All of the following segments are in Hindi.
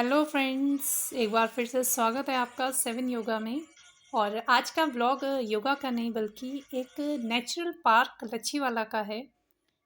हेलो फ्रेंड्स, एक बार फिर से स्वागत है आपका सेवन योगा में। और आज का व्लॉग योगा का नहीं बल्कि एक नेचुरल पार्क लच्छीवाला का है।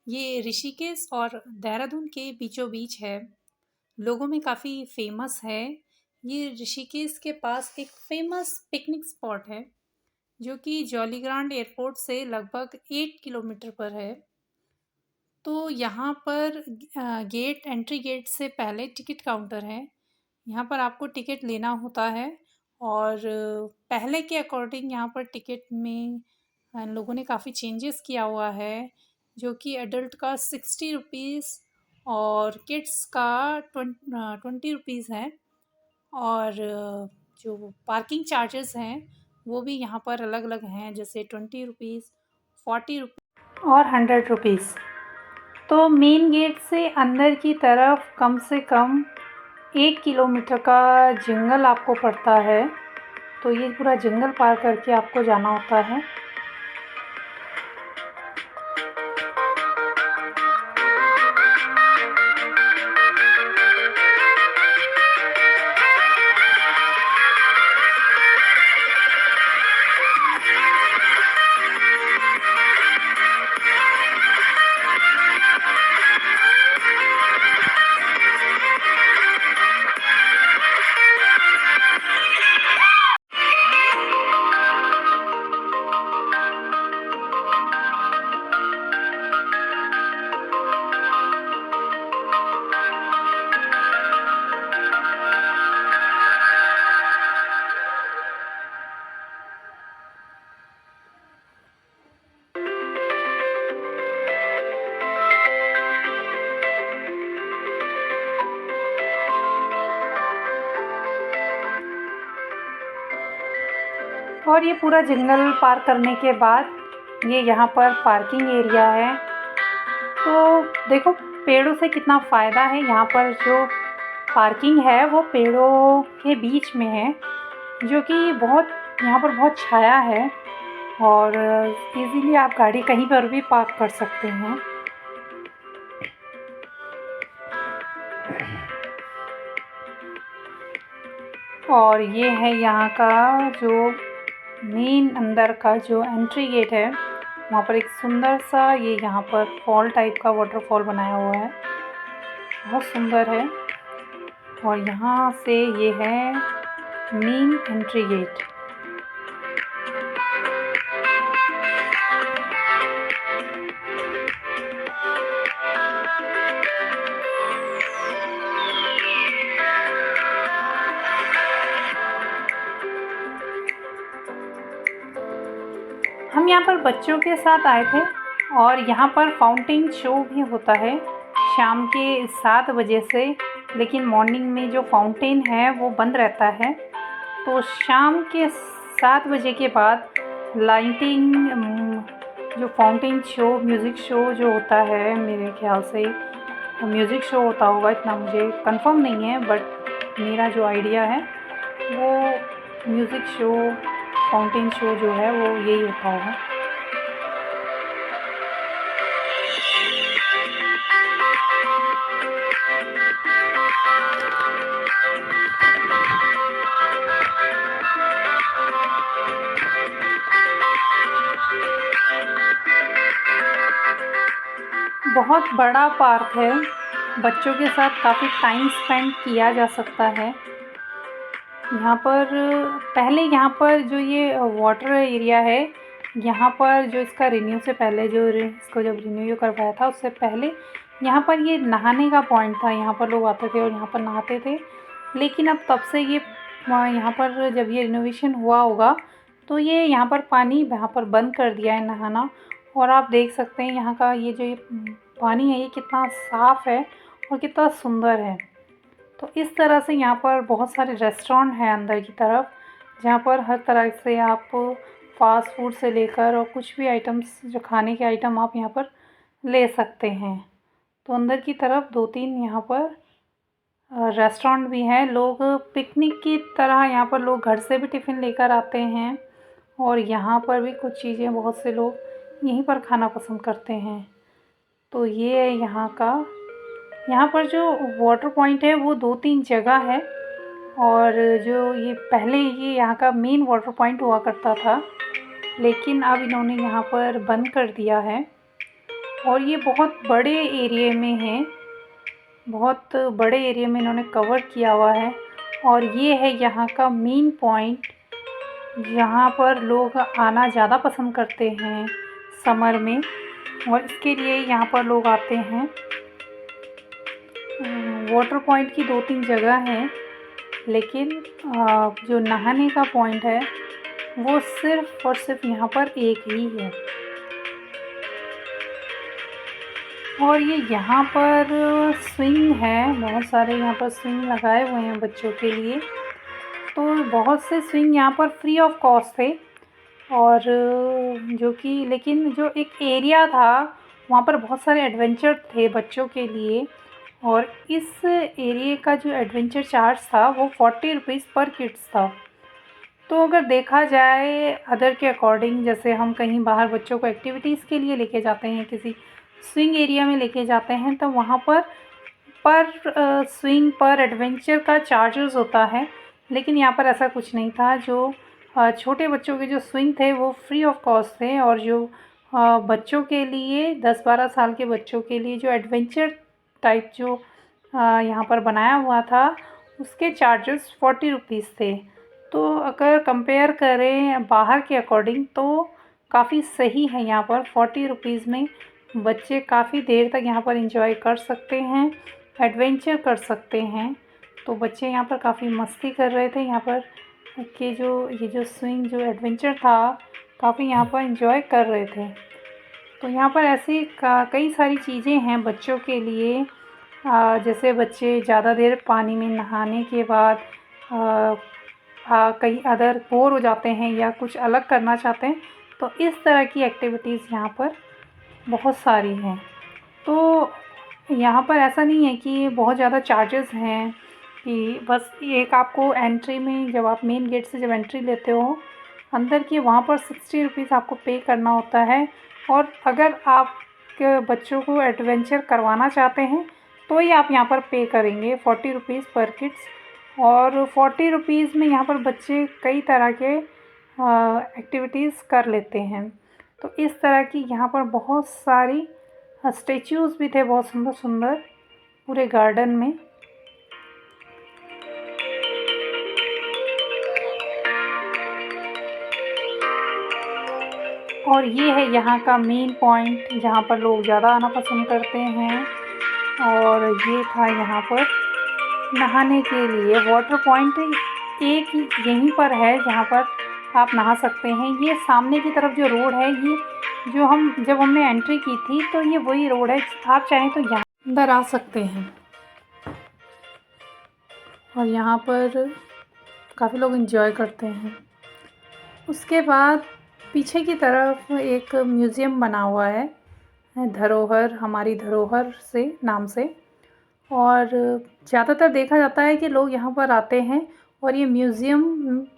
ये ऋषिकेश और देहरादून के बीचों बीच है। लोगों में काफ़ी फेमस है। ये ऋषिकेश के पास एक फेमस पिकनिक स्पॉट है जो कि जॉलीग्रांट एयरपोर्ट से लगभग 8 किलोमीटर पर है। तो यहाँ पर एंट्री गेट से पहले टिकट काउंटर है। यहाँ पर आपको टिकट लेना होता है और पहले के अकॉर्डिंग यहाँ पर टिकट में लोगों ने काफ़ी चेंजेस किया हुआ है, जो कि एडल्ट का 60 रुपीज़ और किड्स का 20 रुपीज़ है। और जो पार्किंग चार्जेस हैं वो भी यहाँ पर अलग अलग हैं, जैसे 20 रुपीज़, 40 रुपीज़ और 100 रुपीज़। तो मेन गेट से अंदर की तरफ कम से कम 1 किलोमीटर का जंगल आपको पड़ता है। तो ये पूरा जंगल पार करके आपको जाना होता है। और ये पूरा जंगल पार करने के बाद ये यहाँ पर पार्किंग एरिया है। तो देखो पेड़ों से कितना फ़ायदा है। यहाँ पर जो पार्किंग है वो पेड़ों के बीच में है, जो कि बहुत यहाँ पर बहुत छाया है और इजीली आप गाड़ी कहीं पर भी पार्क कर सकते हैं। और ये है यहाँ का जो मेन अंदर का जो एंट्री गेट है। वहाँ पर एक सुंदर सा ये यहाँ पर फॉल टाइप का वाटरफॉल बनाया हुआ है, बहुत सुंदर है। और यहाँ से ये है मेन एंट्री गेट। हम यहाँ पर बच्चों के साथ आए थे और यहाँ पर फाउंटेन शो भी होता है शाम के 7 बजे से, लेकिन मॉर्निंग में जो फाउंटेन है वो बंद रहता है। तो शाम के 7 बजे के बाद लाइटिंग, जो फाउंटेन शो, म्यूज़िक शो जो होता है, मेरे ख्याल से म्यूज़िक शो होता होगा, इतना मुझे कंफर्म नहीं है, बट मेरा जो आइडिया है वो म्यूज़िक शो, फाउंटेन शो जो है वो यही होता होगा। बहुत बड़ा पार्क है, बच्चों के साथ काफ़ी टाइम स्पेंड किया जा सकता है। यहाँ पर पहले यहाँ पर जो ये वाटर एरिया है, यहाँ पर जो इसका रिन्यू से पहले जो इसको जब रिन्यू करवाया था उससे पहले यहाँ पर ये नहाने का पॉइंट था। यहाँ पर लोग आते थे और यहाँ पर नहाते थे। लेकिन अब तब से ये यहाँ पर जब ये रिनोवेशन हुआ होगा तो ये यहाँ पर पानी यहाँ पर बंद कर दिया है नहाना। और आप देख सकते हैं यहाँ का ये जो ये पानी है ये कितना साफ़ है और कितना सुंदर है। तो इस तरह से यहाँ पर बहुत सारे रेस्टोरेंट हैं अंदर की तरफ, जहाँ पर हर तरह से आप फास्ट फूड से लेकर और कुछ भी आइटम्स, जो खाने के आइटम आप यहाँ पर ले सकते हैं। तो अंदर की तरफ 2-3 यहाँ पर रेस्टोरेंट भी हैं। लोग पिकनिक की तरह यहाँ पर लोग घर से भी टिफ़िन लेकर आते हैं और यहाँ पर भी कुछ चीज़ें बहुत से लोग यहीं पर खाना पसंद करते हैं। तो ये है यहाँ का यहाँ पर जो वाटर पॉइंट है वो 2-3 जगह है, और जो ये पहले ये यहाँ का मेन वाटर पॉइंट हुआ करता था, लेकिन अब इन्होंने यहाँ पर बंद कर दिया है। और ये बहुत बड़े एरिया में है, बहुत बड़े एरिया में इन्होंने कवर किया हुआ है। और ये है यहाँ का मेन पॉइंट, यहाँ पर लोग आना ज़्यादा पसंद करते हैं समर में, और इसके लिए यहाँ पर लोग आते हैं। वाटर पॉइंट की 2-3 जगह हैं, लेकिन जो नहाने का पॉइंट है वो सिर्फ़ और सिर्फ यहाँ पर एक ही है। और ये यहाँ पर स्विंग है, बहुत सारे यहाँ पर स्विंग लगाए हुए हैं बच्चों के लिए। तो बहुत से स्विंग यहाँ पर फ्री ऑफ कॉस्ट थे, और जो कि लेकिन जो एक एरिया था वहाँ पर बहुत सारे एडवेंचर थे बच्चों के लिए। और इस एरिया का जो एडवेंचर चार्ज था वो 40 रुपीज़ पर किड्स था। तो अगर देखा जाए अदर के अकॉर्डिंग, जैसे हम कहीं बाहर बच्चों को एक्टिविटीज़ के लिए लेके जाते हैं, किसी स्विंग एरिया में लेके जाते हैं, तो वहाँ पर स्विंग पर एडवेंचर का चार्जेस होता है। लेकिन यहाँ पर ऐसा कुछ नहीं था। जो छोटे बच्चों के जो स्विंग थे वो फ्री ऑफ कॉस्ट थे, और जो बच्चों के लिए 10-12 साल के बच्चों के लिए जो एडवेंचर टाइप जो यहाँ पर बनाया हुआ था उसके चार्जेस 40 रुपीज़ थे। तो अगर कंपेयर करें बाहर के अकॉर्डिंग तो काफ़ी सही है। यहाँ पर 40 रुपीज़ में बच्चे काफ़ी देर तक यहाँ पर एंजॉय कर सकते हैं, एडवेंचर कर सकते हैं। तो बच्चे यहाँ पर काफ़ी मस्ती कर रहे थे। यहाँ पर के ये जो स्विंग जो एडवेंचर था काफ़ी यहाँ पर एंजॉय कर रहे थे। तो यहाँ पर ऐसी कई सारी चीज़ें हैं बच्चों के लिए। जैसे बच्चे ज़्यादा देर पानी में नहाने के बाद कहीं अदर बोर हो जाते हैं या कुछ अलग करना चाहते हैं, तो इस तरह की एक्टिविटीज़ यहाँ पर बहुत सारी हैं। तो यहाँ पर ऐसा नहीं है कि बहुत ज़्यादा चार्जेस हैं, कि बस एक आपको एंट्री में जब आप मेन गेट से जब एंट्री लेते हो अंदर की, वहाँ पर 60 रुपीज़ आपको पे करना होता है। और अगर आप के बच्चों को एडवेंचर करवाना चाहते हैं तो ही आप यहाँ पर पे करेंगे 40 रुपीज़ पर किड्स। और 40 रुपीज़ में यहाँ पर बच्चे कई तरह के एक्टिविटीज़ कर लेते हैं। तो इस तरह की यहाँ पर बहुत सारी स्टैच्यूज़ भी थे, बहुत सुंदर सुंदर पूरे गार्डन में। और ये है यहाँ का मेन पॉइंट जहाँ पर लोग ज़्यादा आना पसंद करते हैं। और ये था यहाँ पर नहाने के लिए वाटर पॉइंट, एक यहीं पर है जहाँ पर आप नहा सकते हैं। ये सामने की तरफ जो रोड है, ये जब हमने एंट्री की थी तो ये वही रोड है। आप चाहें तो यहाँ अंदर आ सकते हैं। और यहाँ पर काफ़ी लोग एंजॉय करते हैं। उसके बाद पीछे की तरफ एक म्यूज़ियम बना हुआ है, धरोहर, हमारी धरोहर से नाम से। और ज़्यादातर देखा जाता है कि लोग यहाँ पर आते हैं और ये म्यूज़ियम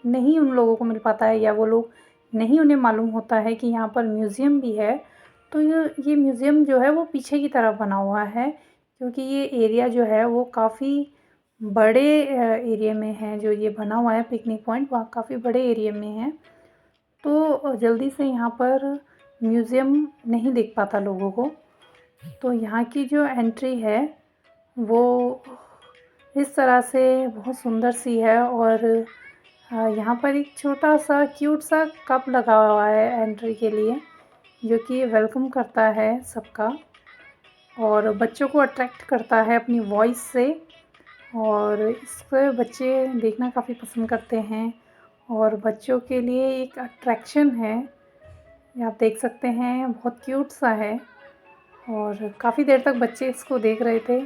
नहीं उन लोगों को मिल पाता है, या वो लोग नहीं उन्हें मालूम होता है कि यहाँ पर म्यूज़ियम भी है। तो ये म्यूज़ियम जो है वो पीछे की तरफ बना हुआ है, क्योंकि ये एरिया जो है वो काफ़ी बड़े एरिया में है। जो ये बना हुआ है पिकनिक पॉइंट, वहाँ काफ़ी बड़े एरिया में है। तो जल्दी से यहाँ पर म्यूज़ियम नहीं दिख पाता लोगों को। तो यहाँ की जो एंट्री है वो इस तरह से बहुत सुंदर सी है। और यहाँ पर एक छोटा सा क्यूट सा कप लगा हुआ है एंट्री के लिए, जो कि वेलकम करता है सबका और बच्चों को अट्रैक्ट करता है अपनी वॉइस से। और इसको बच्चे देखना काफ़ी पसंद करते हैं, और बच्चों के लिए एक अट्रैक्शन है। आप देख सकते हैं बहुत क्यूट सा है, और काफ़ी देर तक बच्चे इसको देख रहे थे।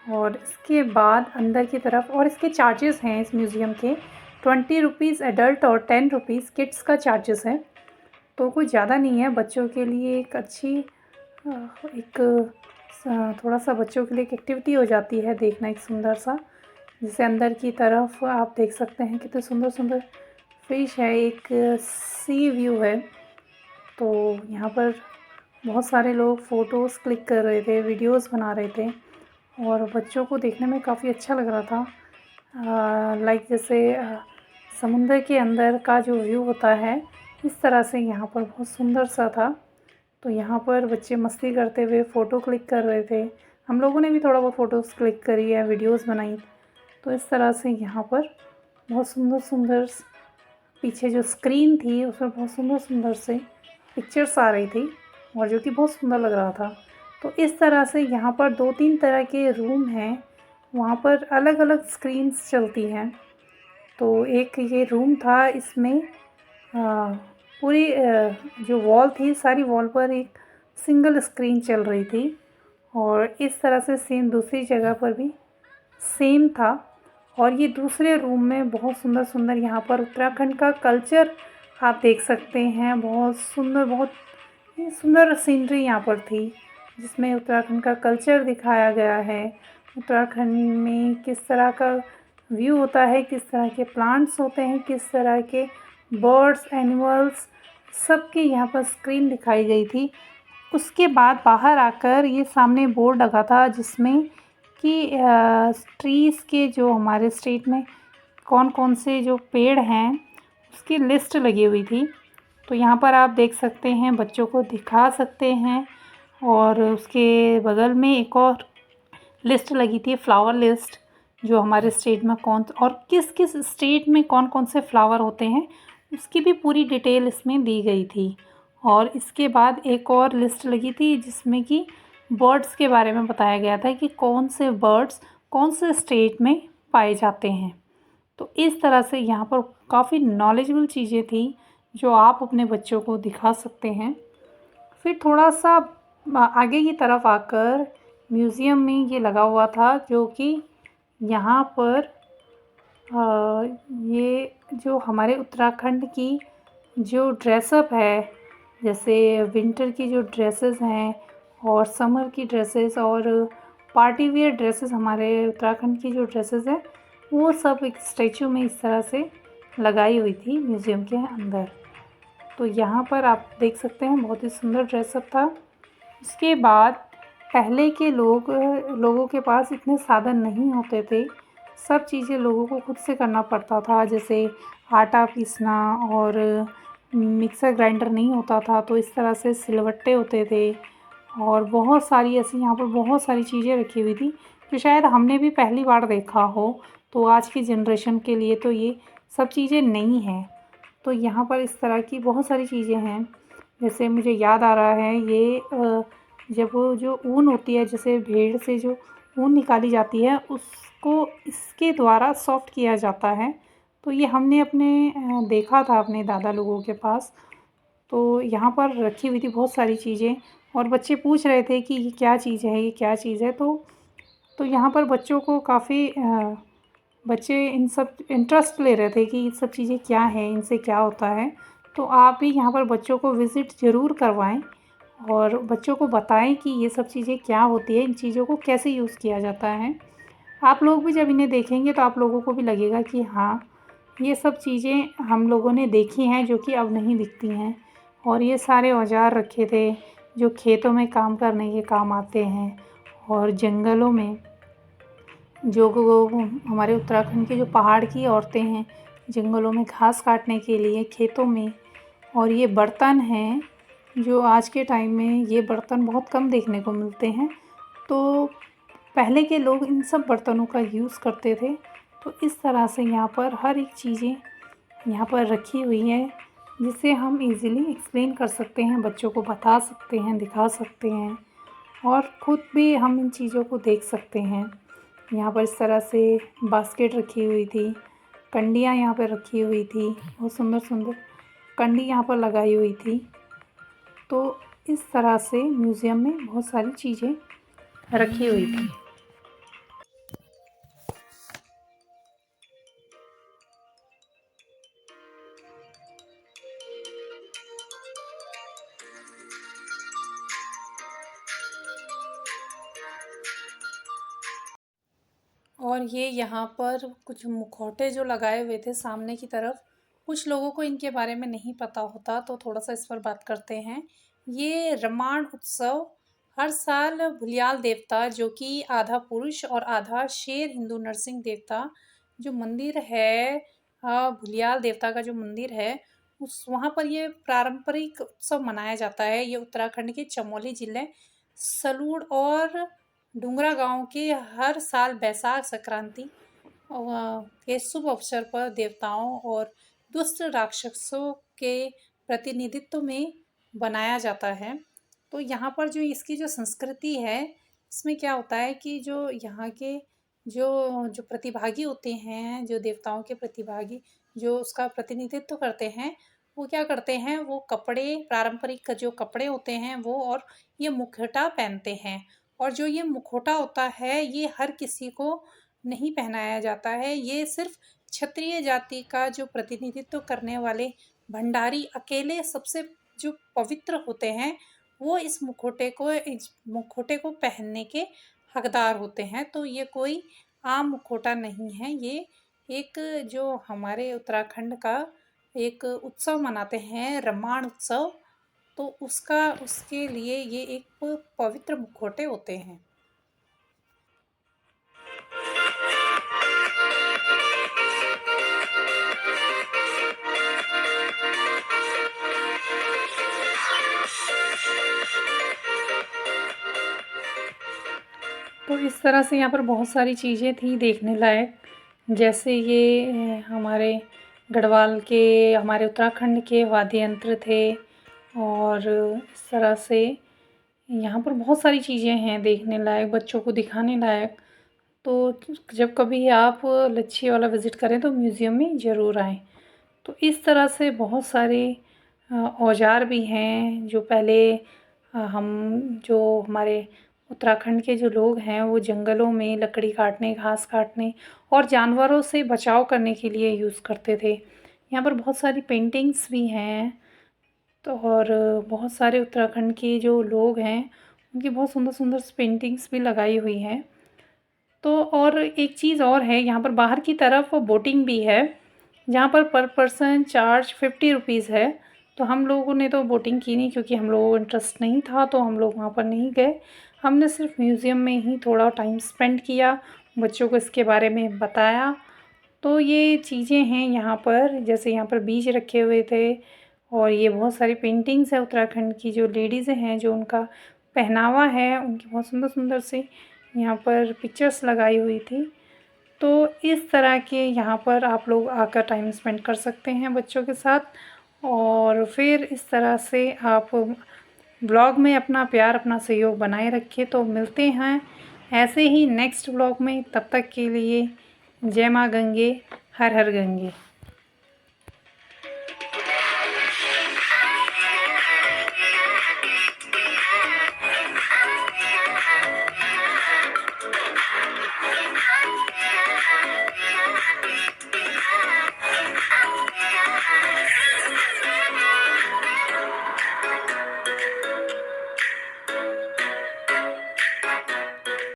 और इसके बाद अंदर की तरफ, और इसके चार्जेस हैं इस म्यूज़ियम के 20 रुपीज़ एडल्ट और 10 रुपीज़ किड्स का चार्जेस है। तो कोई ज़्यादा नहीं है। बच्चों के लिए एक अच्छी थोड़ा सा बच्चों के लिए एक एक्टिविटी हो जाती है देखना एक सुंदर सा। जैसे अंदर की तरफ आप देख सकते हैं कितने सुंदर सुंदर फिश है, एक सी व्यू है। तो यहाँ पर बहुत सारे लोग फ़ोटोज़ क्लिक कर रहे थे, वीडियोज़ बना रहे थे। और बच्चों को देखने में काफ़ी अच्छा लग रहा था। लाइक जैसे समुंदर के अंदर का जो व्यू होता है, इस तरह से यहाँ पर बहुत सुंदर सा था। तो यहाँ पर बच्चे मस्ती करते हुए फ़ोटो क्लिक कर रहे थे। हम लोगों ने भी थोड़ा बहुत फ़ोटोज़ क्लिक करी है, वीडियोज़ बनाई। तो इस तरह से यहाँ पर बहुत सुंदर सुंदर पीछे जो स्क्रीन थी उसमें बहुत सुंदर सुंदर से पिक्चर्स आ रही थी और जो कि बहुत सुंदर लग रहा था। तो इस तरह से यहाँ पर 2-3 तरह के रूम हैं, वहाँ पर अलग अलग स्क्रीन्स चलती हैं। तो एक ये रूम था, इसमें पूरी जो वॉल थी, सारी वॉल पर एक सिंगल स्क्रीन चल रही थी। और इस तरह से सेम दूसरी जगह पर भी सेम था। और ये दूसरे रूम में बहुत सुंदर सुंदर यहाँ पर उत्तराखंड का कल्चर आप देख सकते हैं। बहुत सुंदर, बहुत ही सुंदर सीनरी यहाँ पर थी, जिसमें उत्तराखंड का कल्चर दिखाया गया है। उत्तराखंड में किस तरह का व्यू होता है, किस तरह के प्लांट्स होते हैं, किस तरह के बर्ड्स, एनिमल्स, सबकी यहाँ पर स्क्रीन दिखाई गई थी। उसके बाद बाहर आकर ये सामने बोर्ड लगा था, जिसमें कि ट्रीज़ के जो हमारे स्टेट में कौन कौन से जो पेड़ हैं उसकी लिस्ट लगी हुई थी। तो यहाँ पर आप देख सकते हैं, बच्चों को दिखा सकते हैं। और उसके बगल में एक और लिस्ट लगी थी, फ्लावर लिस्ट, जो हमारे स्टेट में कौन और किस किस स्टेट में कौन कौन से फ्लावर होते हैं उसकी भी पूरी डिटेल इसमें दी गई थी। और इसके बाद एक और लिस्ट लगी थी, जिसमें कि बर्ड्स के बारे में बताया गया था कि कौन से बर्ड्स कौन से स्टेट में पाए जाते हैं। तो इस तरह से यहाँ पर काफ़ी नॉलेजेबल चीज़ें थी जो आप अपने बच्चों को दिखा सकते हैं। फिर थोड़ा सा आगे की तरफ आकर म्यूज़ियम में ये लगा हुआ था, जो कि यहाँ पर ये जो हमारे उत्तराखंड की जो ड्रेसअप है, जैसे विंटर की जो ड्रेसेस हैं और समर की ड्रेसेस और पार्टी वियर ड्रेसेस, हमारे उत्तराखंड की जो ड्रेसेस हैं वो सब एक स्टैचू में इस तरह से लगाई हुई थी म्यूज़ियम के अंदर। तो यहाँ पर आप देख सकते हैं, बहुत ही सुंदर ड्रेसअप था। उसके बाद पहले के लोगों के पास इतने साधन नहीं होते थे, सब चीज़ें लोगों को खुद से करना पड़ता था। जैसे आटा पीसना, और मिक्सर ग्राइंडर नहीं होता था, तो इस तरह से सिलबट्टे होते थे। और बहुत सारी ऐसी यहाँ पर बहुत सारी चीज़ें रखी हुई थी जो शायद हमने भी पहली बार देखा हो। तो आज की जनरेशन के लिए तो ये सब चीज़ें नहीं हैं। तो यहाँ पर इस तरह की बहुत सारी चीज़ें हैं। जैसे मुझे याद आ रहा है, ये जब जो ऊन होती है, जैसे भेड़ से जो ऊन निकाली जाती है, उसको इसके द्वारा सॉफ्ट किया जाता है। तो ये हमने अपने देखा था अपने दादा लोगों के पास। तो यहाँ पर रखी हुई थी बहुत सारी चीज़ें, और बच्चे पूछ रहे थे कि ये क्या चीज़ है, ये क्या चीज़ है। तो यहाँ पर बच्चों को काफ़ी बच्चे इन सब इंटरेस्ट ले रहे थे कि ये सब चीज़ें क्या हैं, इनसे क्या होता है। तो आप भी यहाँ पर बच्चों को विज़िट ज़रूर करवाएं और बच्चों को बताएं कि ये सब चीज़ें क्या होती है, इन चीज़ों को कैसे यूज़ किया जाता है। आप लोग भी जब इन्हें देखेंगे तो आप लोगों को भी लगेगा कि हाँ, ये सब चीज़ें हम लोगों ने देखी हैं जो कि अब नहीं दिखती हैं। और ये सारे औजार रखे थे जो खेतों में काम करने के काम आते हैं, और जंगलों में जो हमारे उत्तराखंड की जो पहाड़ की औरतें हैं, जंगलों में घास काटने के लिए खेतों में। और ये बर्तन हैं जो आज के टाइम में ये बर्तन बहुत कम देखने को मिलते हैं। तो पहले के लोग इन सब बर्तनों का यूज़ करते थे। तो इस तरह से यहाँ पर हर एक चीज़ें यहाँ पर रखी हुई है, जिसे हम इजीली एक्सप्लेन कर सकते हैं, बच्चों को बता सकते हैं, दिखा सकते हैं, और ख़ुद भी हम इन चीज़ों को देख सकते हैं। यहाँ पर इस तरह से बास्केट रखी हुई थी, कंडियाँ यहाँ पर रखी हुई थी, बहुत सुंदर सुंदर कंडी यहाँ पर लगाई हुई थी। तो इस तरह से म्यूज़ियम में बहुत सारी चीज़ें रखी हुई थी। और ये यहाँ पर कुछ मुखौटे जो लगाए हुए थे सामने की तरफ, कुछ लोगों को इनके बारे में नहीं पता होता, तो थोड़ा सा इस पर बात करते हैं। ये रमाण उत्सव हर साल भुलियाल देवता, जो कि आधा पुरुष और आधा शेर हिंदू नरसिंह देवता जो मंदिर है, भुलियाल देवता का जो मंदिर है, उस वहाँ पर ये पारंपरिक उत्सव मनाया जाता है। ये उत्तराखंड के चमोली जिले सलूड़ और डुंगरा गांव के हर साल बैसाख संक्रांति के शुभ अवसर पर देवताओं और दुष्ट राक्षसों के प्रतिनिधित्व में बनाया जाता है। तो यहाँ पर जो इसकी जो संस्कृति है, इसमें क्या होता है कि जो यहाँ के जो जो प्रतिभागी होते हैं, जो देवताओं के प्रतिभागी जो उसका प्रतिनिधित्व करते हैं, वो क्या करते हैं, वो कपड़े पारंपरिक जो कपड़े होते हैं वो, और ये मुखौटा पहनते हैं। और जो ये मुखौटा होता है, ये हर किसी को नहीं पहनाया जाता है। ये सिर्फ क्षत्रिय जाति का जो प्रतिनिधित्व करने वाले भंडारी अकेले सबसे जो पवित्र होते हैं, वो इस मुखौटे को पहनने के हकदार होते हैं। तो ये कोई आम मुखौटा नहीं है, ये एक जो हमारे उत्तराखंड का एक उत्सव मनाते हैं, रम्माण उत्सव, तो उसके लिए ये एक पवित्र मुखौटे होते हैं। तो इस तरह से यहाँ पर बहुत सारी चीज़ें थी देखने लायक, जैसे ये हमारे गढ़वाल के, हमारे उत्तराखंड के वाद्य यंत्र थे। और इस तरह से यहाँ पर बहुत सारी चीज़ें हैं देखने लायक, बच्चों को दिखाने लायक। तो जब कभी आप लच्छी वाला विज़िट करें तो म्यूज़ियम में ज़रूर आएँ। तो इस तरह से बहुत सारे औजार भी हैं जो पहले हम जो हमारे उत्तराखंड के जो लोग हैं वो जंगलों में लकड़ी काटने, घास काटने और जानवरों से बचाव करने के लिए यूज़ करते थे। यहाँ पर बहुत सारी पेंटिंग्स भी हैं। तो और बहुत सारे उत्तराखंड के जो लोग हैं उनकी बहुत सुंदर सुंदर पेंटिंग्स भी लगाई हुई हैं। तो और एक चीज़ और है, यहाँ पर बाहर की तरफ बोटिंग भी है, जहाँ पर पर्सन चार्ज 50 रुपीज़ है। तो हम लोगों ने तो बोटिंग की नहीं, क्योंकि हम लोगों को इंटरेस्ट नहीं था, तो हम लोग वहाँ पर नहीं गए। हमने सिर्फ म्यूज़ियम में ही थोड़ा टाइम स्पेंड किया, बच्चों को इसके बारे में बताया। तो ये चीज़ें हैं यहाँ पर, जैसे यहाँ पर बीज रखे हुए थे, और ये बहुत सारी पेंटिंग्स है उत्तराखंड की। जो लेडीज़ हैं, जो उनका पहनावा है, उनकी बहुत सुंदर सुंदर सी यहाँ पर पिक्चर्स लगाई हुई थी। तो इस तरह के यहाँ पर आप लोग आकर टाइम स्पेंड कर सकते हैं बच्चों के साथ, और फिर इस तरह से आप ब्लॉग में अपना प्यार, अपना सहयोग बनाए रखिए। तो मिलते हैं ऐसे ही नेक्स्ट ब्लॉग में, तब तक के लिए जय माँ गंगे, हर हर गंगे।